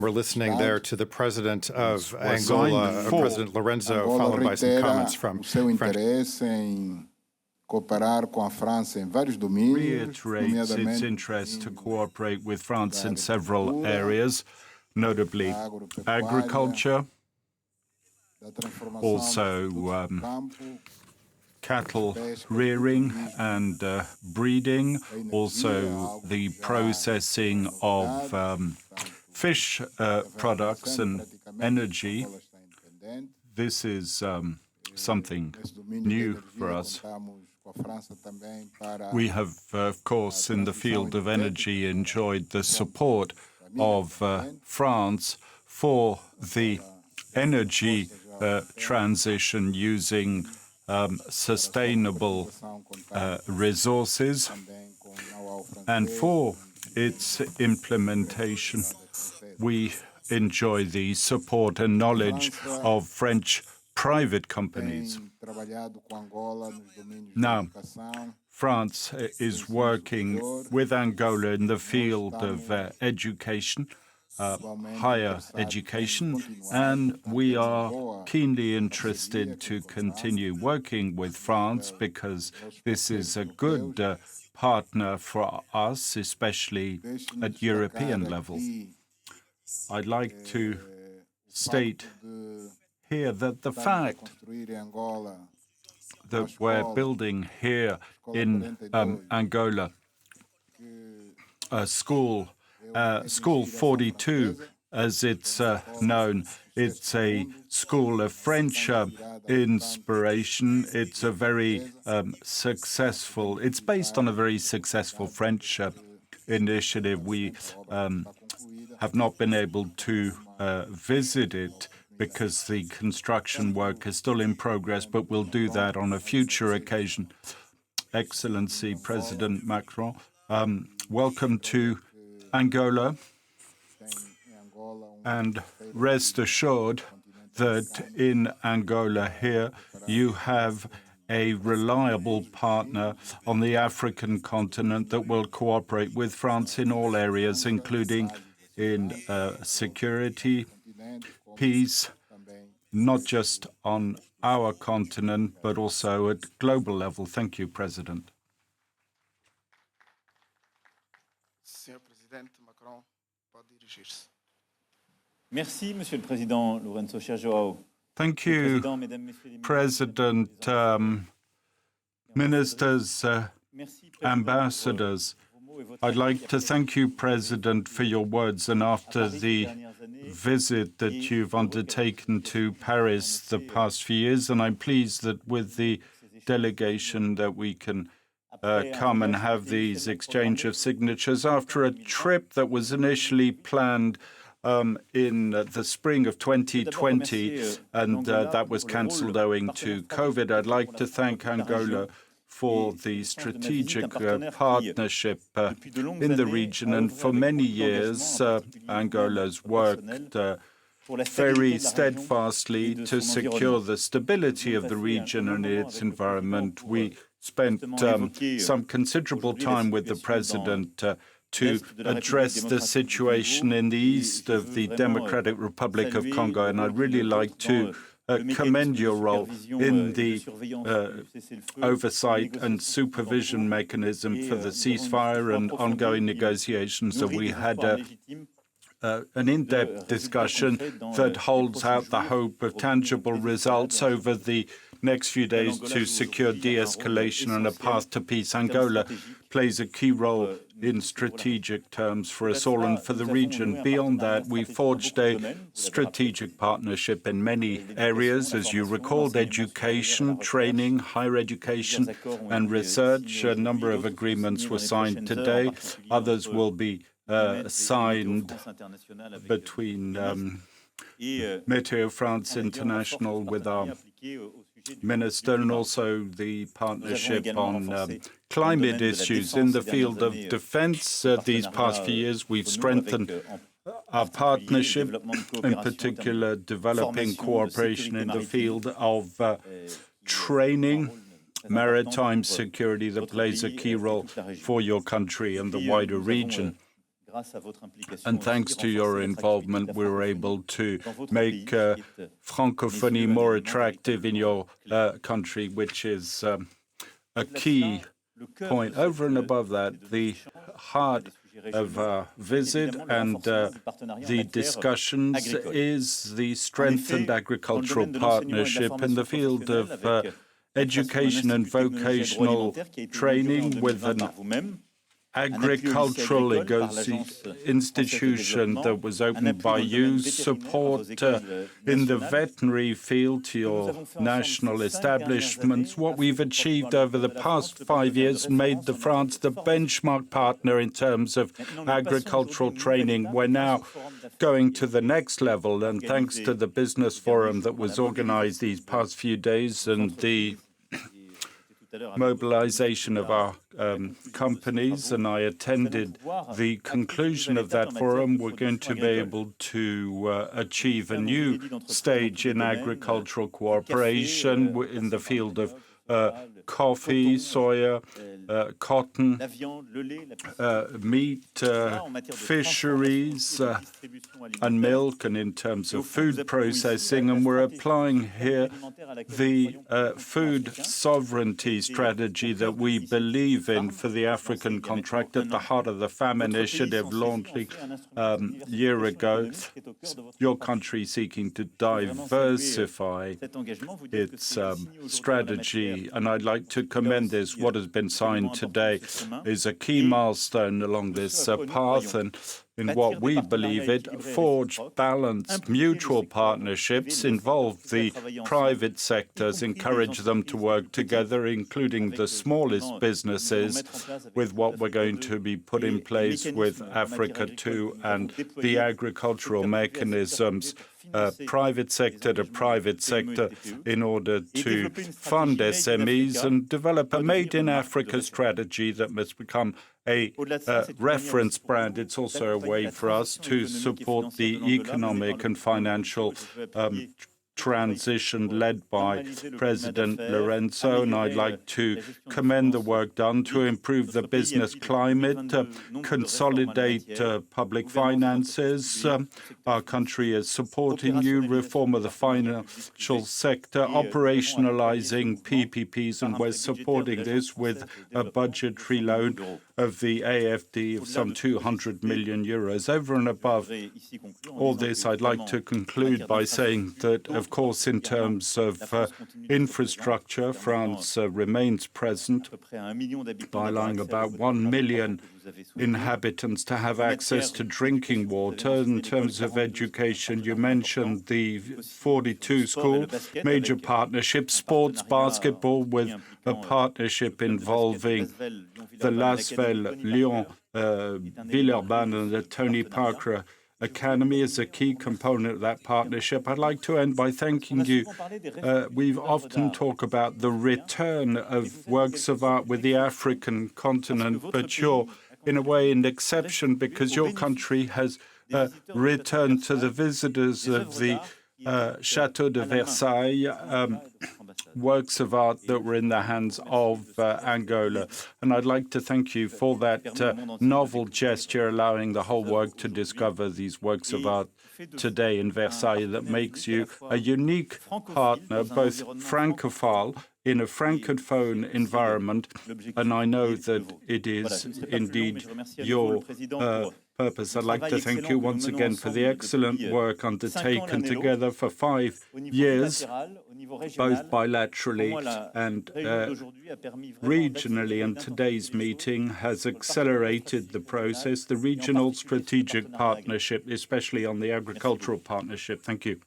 We're listening there to the president of Angola, President Lorenzo, followed by some comments from French. Reiterates its interest to cooperate with France in several areas, notably agriculture, also cattle rearing and breeding, also the processing of fish products and energy. This is something new for us. We have, of course, in the field of energy, enjoyed the support of France for the energy transition using sustainable resources, and for its implementation, we enjoy the support and knowledge of French private companies. Now, France is working with Angola in the field of education, higher education, and we are keenly interested to continue working with France because this is a good partner for us, especially at European level. I'd like to state here that the fact that we're building here in Angola a school 42, as it's known, it's a school of French inspiration. It's a very successful, it's based on a very successful French initiative. We have not been able to visit it because the construction work is still in progress, but we'll do that on a future occasion. Excellency President Macron, welcome to Angola, and rest assured that in Angola here you have a reliable partner on the African continent that will cooperate with France in all areas, including in security, peace, not just on our continent, but also at global level. Thank you, President. Merci, Monsieur le Président Lorenzo João. Thank you, President, ministers, ambassadors. I'd like to thank you, President, for your words. And after the visit that you've undertaken to Paris the past few years, and I'm pleased that with the delegation that we can come and have these exchange of signatures after a trip that was initially planned in the spring of 2020, and that was cancelled owing to COVID. I'd like to thank Angola for the strategic partnership in the region. And for many years, Angola's worked very steadfastly to secure the stability of the region and its environment. We spent some considerable time with the President to address the situation in the east of the Democratic Republic of Congo. And I'd really like to commend your role in the oversight and supervision mechanism for the ceasefire and ongoing negotiations. So we had an in-depth discussion that holds out the hope of tangible results over the next few days to secure de-escalation and a path to peace. Angola plays a key role in strategic terms for us all and for the region. Beyond that, we forged a strategic partnership in many areas, as you recalled: education, training, higher education, and research. A number of agreements were signed today. Others will be signed between Météo France International with our minister, and also the partnership on climate issues. In the field of defense, these past few years, we've strengthened our partnership, in particular developing cooperation in the field of training, maritime security that plays a key role for your country and the wider region. And thanks to your involvement, we were able to make francophonie more attractive in your country, which is a key point. Over and above that, the heart of our visit and the discussions is the strengthened agricultural partnership in the field of education and vocational training with an agricultural institution that was opened by you, support in the veterinary field to your national establishments. What we've achieved over the past 5 years made the France the benchmark partner in terms of agricultural training. We're now going to the next level, and thanks to the business forum that was organized these past few days and the mobilization of our companies, and I attended the conclusion of that forum, we're going to be able to achieve a new stage in agricultural cooperation in the field of coffee, soya, cotton, meat, fisheries, and milk, and in terms of food processing. And we're applying here the food sovereignty strategy that we believe in for the African contract at the heart of the FAM initiative launched a year ago. Your country seeking to diversify its strategy, and I'd like to commend this. What has been signed today is a key milestone along this path, and in what we believe it forged balanced mutual partnerships, involve the private sectors, encourage them to work together, including the smallest businesses, with what we're going to be put in place with Africa too, and the agricultural mechanisms, private sector to private sector, in order to fund SMEs and develop a Made in Africa strategy that must become a reference brand. It's also a way for us to support the economic and financial transition led by President Lorenzo, and I'd like to commend the work done to improve the business climate, consolidate public finances. Our country is supporting you, reform of the financial sector, operationalizing PPPs, and we're supporting this with a budgetary loan of the AFD of some 200 million euros. Over and above all this, I'd like to conclude by saying that, of course, in terms of infrastructure, France remains present by allowing about 1 million inhabitants to have access to drinking water. In terms of education, you mentioned the 42 school, major partnerships, sports, basketball, with a partnership involving the Lasvel, Lyon, Villeurbanne, and the Tony Parker Academy is a key component of that partnership. I'd like to end by thanking you. We've often talked about the return of works of art with the African continent, but you're, in a way, an exception because your country has returned to the visitors of the Château de Versailles works of art that were in the hands of Angola. And I'd like to thank you for that novel gesture, allowing the whole world to discover these works of art today in Versailles, that makes you a unique partner, both francophile in a francophone environment, and I know that it is indeed your purpose. I'd like to thank you once again for the excellent work undertaken together for 5 years, both bilaterally and regionally, and today's meeting has accelerated the process, the regional strategic partnership, especially on the agricultural partnership. Thank you.